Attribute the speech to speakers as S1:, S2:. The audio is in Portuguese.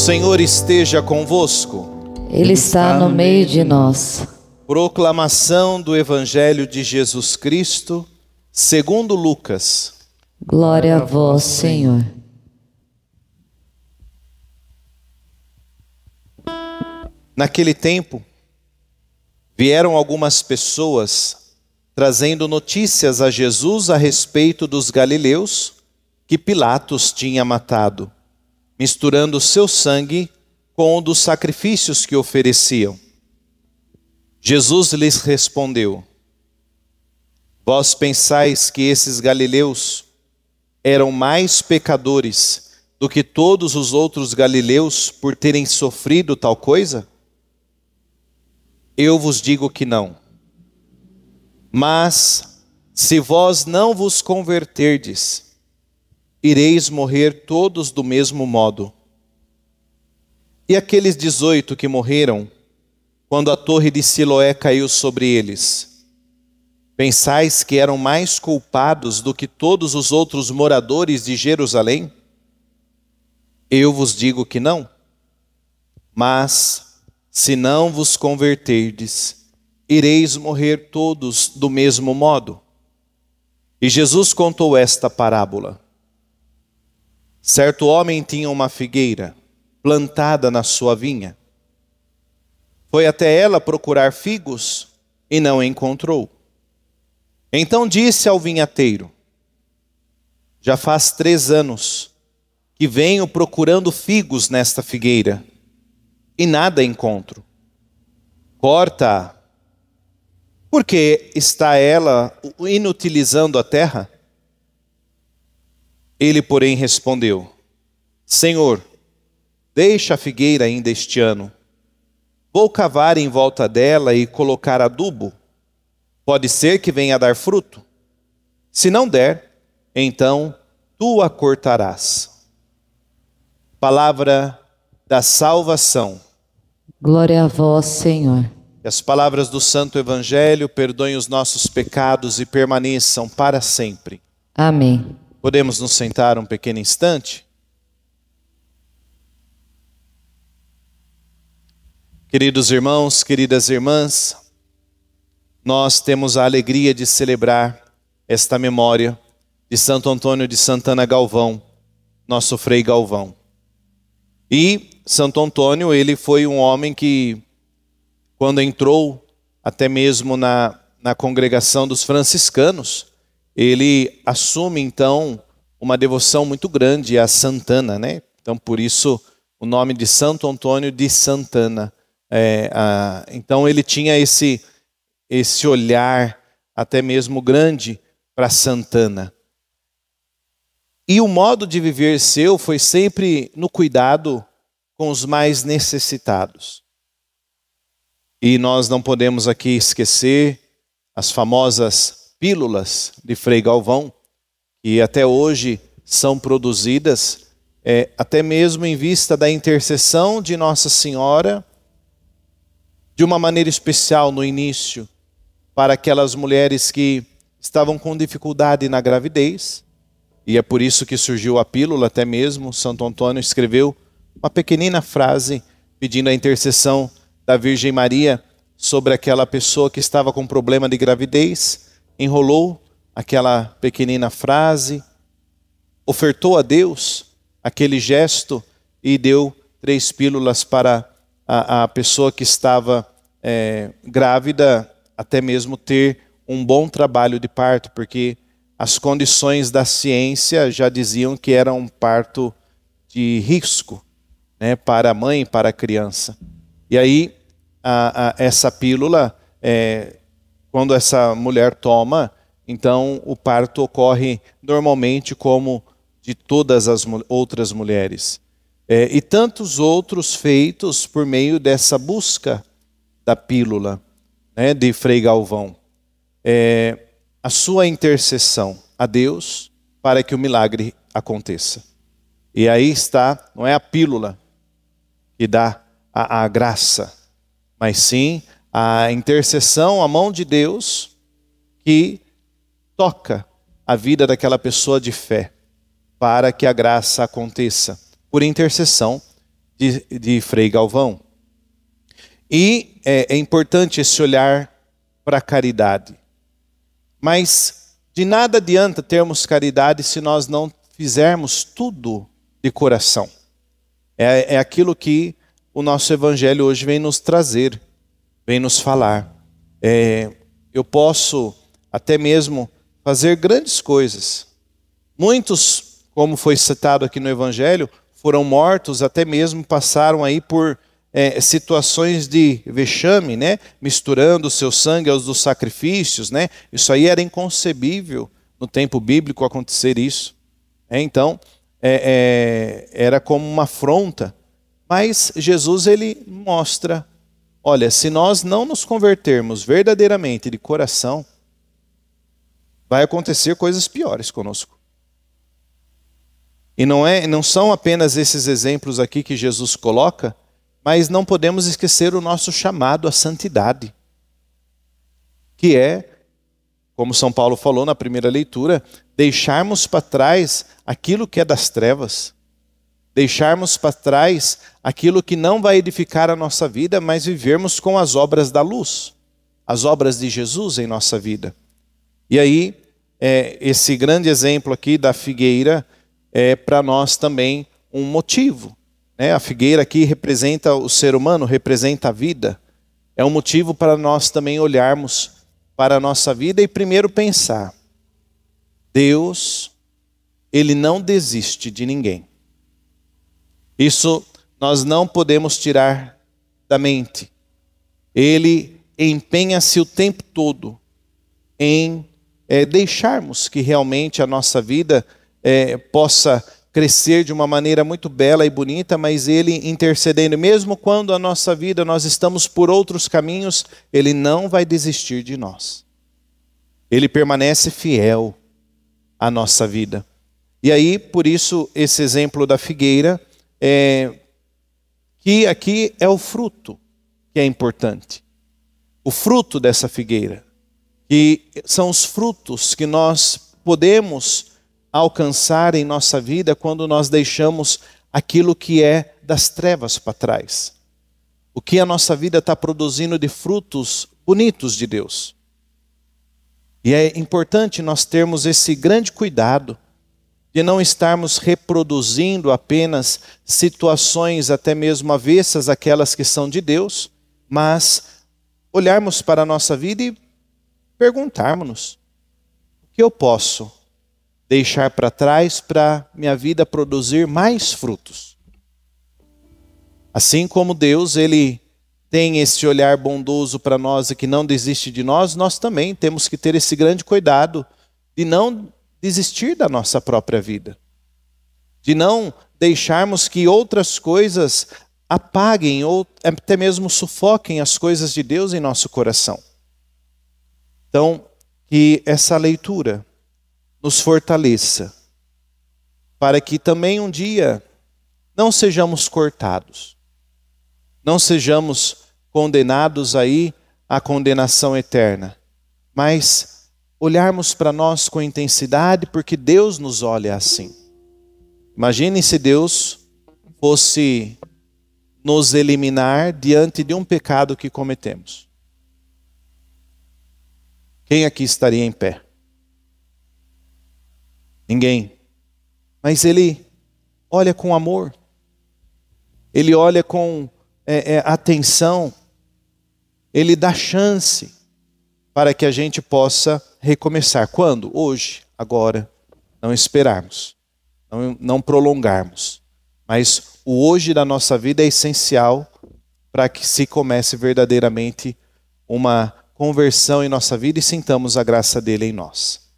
S1: Senhor esteja convosco.
S2: Ele está no meio de nós.
S1: Proclamação do Evangelho de Jesus Cristo, segundo Lucas.
S2: Glória a vós, Senhor.
S1: Naquele tempo, vieram algumas pessoas trazendo notícias a Jesus a respeito dos galileus que Pilatos tinha matado, misturando seu sangue com o dos sacrifícios que ofereciam. Jesus lhes respondeu: Vós pensais que esses galileus eram mais pecadores do que todos os outros galileus por terem sofrido tal coisa? Eu vos digo que não. Mas, se vós não vos converterdes, ireis morrer todos do mesmo modo. E aqueles 18 que morreram, quando a torre de Siloé caiu sobre eles, pensais que eram mais culpados do que todos os outros moradores de Jerusalém? Eu vos digo que não. Mas, se não vos converterdes, ireis morrer todos do mesmo modo. E Jesus contou esta parábola. Certo homem tinha uma figueira plantada na sua vinha. Foi até ela procurar figos e não encontrou. Então disse ao vinhateiro: Já faz 3 anos que venho procurando figos nesta figueira e nada encontro. Corta-a. Porque está ela inutilizando a terra? Ele, porém, respondeu: Senhor, deixa a figueira ainda este ano. Vou cavar em volta dela e colocar adubo. Pode ser que venha a dar fruto. Se não der, então tu a cortarás. Palavra da salvação.
S2: Glória a vós, Senhor.
S1: Que as palavras do Santo Evangelho perdoem os nossos pecados e permaneçam para sempre.
S2: Amém.
S1: Podemos nos sentar um pequeno instante? Queridos irmãos, queridas irmãs, nós temos a alegria de celebrar esta memória de Santo Antônio de Santana Galvão, nosso Frei Galvão. E Santo Antônio, ele foi um homem que, quando entrou até mesmo na congregação dos franciscanos, ele assume então uma devoção muito grande a Santana, né? Então por isso o nome de Santo Antônio de Santana. Então ele tinha esse olhar até mesmo grande para Santana. E o modo de viver seu foi sempre no cuidado com os mais necessitados. E nós não podemos aqui esquecer as famosas pílulas de Frei Galvão, que até hoje são produzidas, até mesmo em vista da intercessão de Nossa Senhora, de uma maneira especial no início, para aquelas mulheres que estavam com dificuldade na gravidez. E é por isso que surgiu a pílula, até mesmo Santo Antônio escreveu uma pequenina frase pedindo a intercessão da Virgem Maria sobre aquela pessoa que estava com problema de gravidez, enrolou aquela pequenina frase, ofertou a Deus aquele gesto e deu 3 pílulas para a pessoa que estava grávida, até mesmo ter um bom trabalho de parto, porque as condições da ciência já diziam que era um parto de risco, né, para a mãe e para a criança. E aí, essa pílula, quando essa mulher toma, então o parto ocorre normalmente como de todas as outras mulheres. E tantos outros feitos por meio dessa busca da pílula, né, de Frei Galvão. A sua intercessão a Deus para que o milagre aconteça. E aí está, não é a pílula que dá a graça, mas sim a intercessão, a mão de Deus que toca a vida daquela pessoa de fé para que a graça aconteça por intercessão de Frei Galvão. E é importante esse olhar para a caridade. Mas de nada adianta termos caridade se nós não fizermos tudo de coração. É aquilo que o nosso evangelho hoje vem nos trazer, vem nos falar. Eu posso até mesmo fazer grandes coisas. Muitos, como foi citado aqui no evangelho, foram mortos, até mesmo passaram aí por situações de vexame, né? Misturando o seu sangue aos dos sacrifícios, né? Isso aí era inconcebível no tempo bíblico acontecer isso. Então, era como uma afronta. Mas Jesus, ele mostra, olha, se nós não nos convertermos verdadeiramente de coração, vai acontecer coisas piores conosco. E não são apenas esses exemplos aqui que Jesus coloca, mas não podemos esquecer o nosso chamado à santidade, que é, como São Paulo falou na primeira leitura, deixarmos para trás aquilo que é das trevas, deixarmos para trás aquilo que não vai edificar a nossa vida, mas vivermos com as obras da luz, as obras de Jesus em nossa vida. E aí, esse grande exemplo aqui da figueira é para nós também um motivo. A figueira aqui representa o ser humano, representa a vida. É um motivo para nós também olharmos para a nossa vida e primeiro pensar: Deus, Ele não desiste de ninguém. Isso nós não podemos tirar da mente. Ele empenha-se o tempo todo em deixarmos que realmente a nossa vida possa crescer de uma maneira muito bela e bonita, mas Ele intercedendo, mesmo quando a nossa vida nós estamos por outros caminhos, Ele não vai desistir de nós. Ele permanece fiel à nossa vida. E aí, por isso, esse exemplo da figueira, que aqui é o fruto que é importante. O fruto dessa figueira, que são os frutos que nós podemos alcançar em nossa vida quando nós deixamos aquilo que é das trevas para trás. O que a nossa vida está produzindo de frutos bonitos de Deus. E é importante nós termos esse grande cuidado de não estarmos reproduzindo apenas situações até mesmo avessas àquelas que são de Deus, mas olharmos para a nossa vida e perguntarmos: o que eu posso deixar para trás para minha vida produzir mais frutos? Assim como Deus, Ele tem esse olhar bondoso para nós e que não desiste de nós, nós também temos que ter esse grande cuidado de não desistir da nossa própria vida. De não deixarmos que outras coisas apaguem ou até mesmo sufoquem as coisas de Deus em nosso coração. Então, que essa leitura nos fortaleça, para que também um dia não sejamos cortados, não sejamos condenados aí à condenação eterna, mas olharmos para nós com intensidade, porque Deus nos olha assim. Imagine se Deus fosse nos eliminar diante de um pecado que cometemos. Quem aqui estaria em pé? Ninguém. Mas Ele olha com amor. Ele olha com atenção. Ele dá chance para que a gente possa recomeçar. Quando? Hoje, agora. Não esperarmos. Não prolongarmos. Mas o hoje da nossa vida é essencial para que se comece verdadeiramente uma conversão em nossa vida e sintamos a graça dele em nós.